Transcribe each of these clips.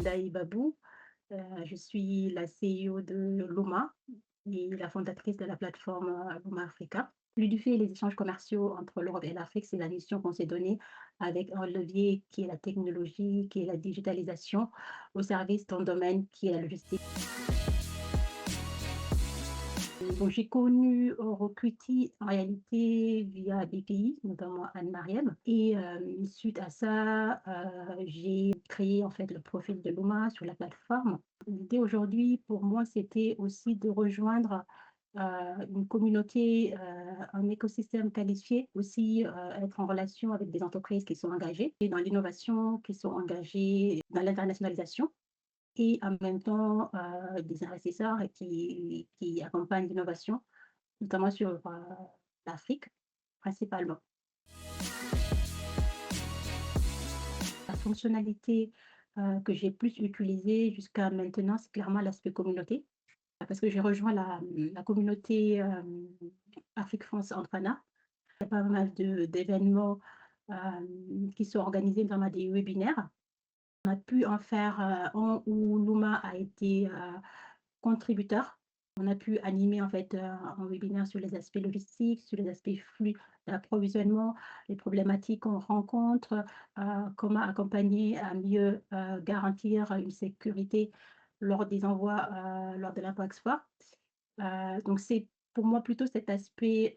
Ndaï Babou. Je suis la CEO de Luma et la fondatrice de la plateforme Luma Africa. Fluidifier les échanges commerciaux entre l'Europe et l'Afrique, c'est la mission qu'on s'est donnée avec un levier qui est la technologie, qui est la digitalisation, au service d'un domaine qui est la logistique. Donc, j'ai connu Rocuti en réalité via BPI, notamment Anne-Marième. Et suite à ça, j'ai créé en fait le profil de Luma sur la plateforme. L'idée aujourd'hui pour moi, c'était aussi de rejoindre une communauté, un écosystème qualifié, aussi être en relation avec des entreprises qui sont engagées et dans l'innovation, qui sont engagées dans l'internationalisation et en même temps des investisseurs qui accompagnent l'innovation, notamment sur l'Afrique principalement. La fonctionnalité que j'ai plus utilisée jusqu'à maintenant, c'est clairement l'aspect communauté, parce que j'ai rejoint la communauté Afrique-France Entrepreneur. Il y a pas mal d'événements qui sont organisés, notamment des webinaires. On a pu en faire un où Luma a été contributeur. On a pu animer en fait un webinaire sur les aspects logistiques, sur les aspects flux d'approvisionnement, les problématiques qu'on rencontre, comment accompagner à mieux garantir une sécurité lors des envois, lors de l'import-export. Donc c'est pour moi plutôt cet aspect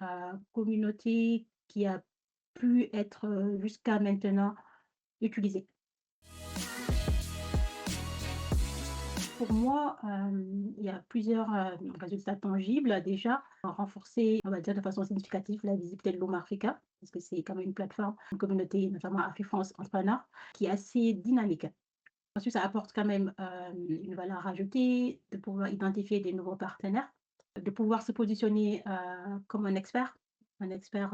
communauté qui a pu être jusqu'à maintenant utilisé. Pour moi, il y a plusieurs résultats tangibles. Déjà, renforcer, on va dire de façon significative, la visibilité de Luma Africa, parce que c'est quand même une plateforme, une communauté, notamment Afrique-France Entrepreneur, qui est assez dynamique. Ensuite, ça apporte quand même une valeur ajoutée, de pouvoir identifier des nouveaux partenaires, de pouvoir se positionner comme un expert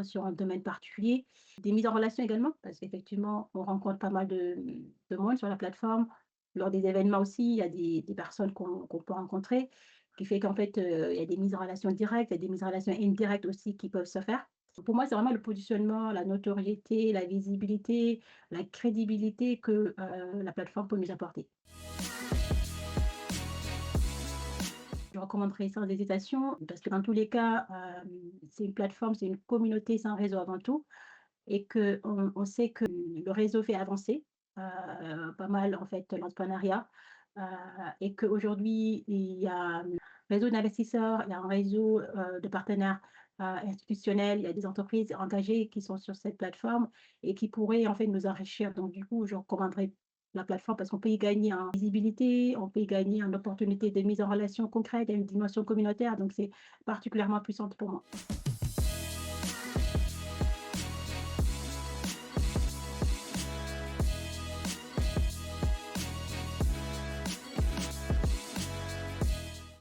sur un domaine particulier, des mises en relation également, parce qu'effectivement, on rencontre pas mal de monde sur la plateforme. Lors des événements aussi, il y a des personnes qu'on peut rencontrer, qui fait qu'en fait, il y a des mises en relation directes, il y a des mises en relation indirectes aussi qui peuvent se faire. Pour moi, c'est vraiment le positionnement, la notoriété, la visibilité, la crédibilité que la plateforme peut nous apporter. Je recommanderais sans hésitation, parce que dans tous les cas, c'est une plateforme, c'est une communauté, c'est un réseau avant tout, et qu'on sait que le réseau fait avancer pas mal en fait l'entrepreneuriat, et qu'aujourd'hui, il y a un réseau d'investisseurs, il y a un réseau de partenaires institutionnels, il y a des entreprises engagées qui sont sur cette plateforme et qui pourraient en fait nous enrichir. Donc du coup, je recommanderais la plateforme parce qu'on peut y gagner en visibilité, on peut y gagner en opportunité de mise en relation concrète, il y a une dimension communautaire, donc c'est particulièrement puissante pour moi.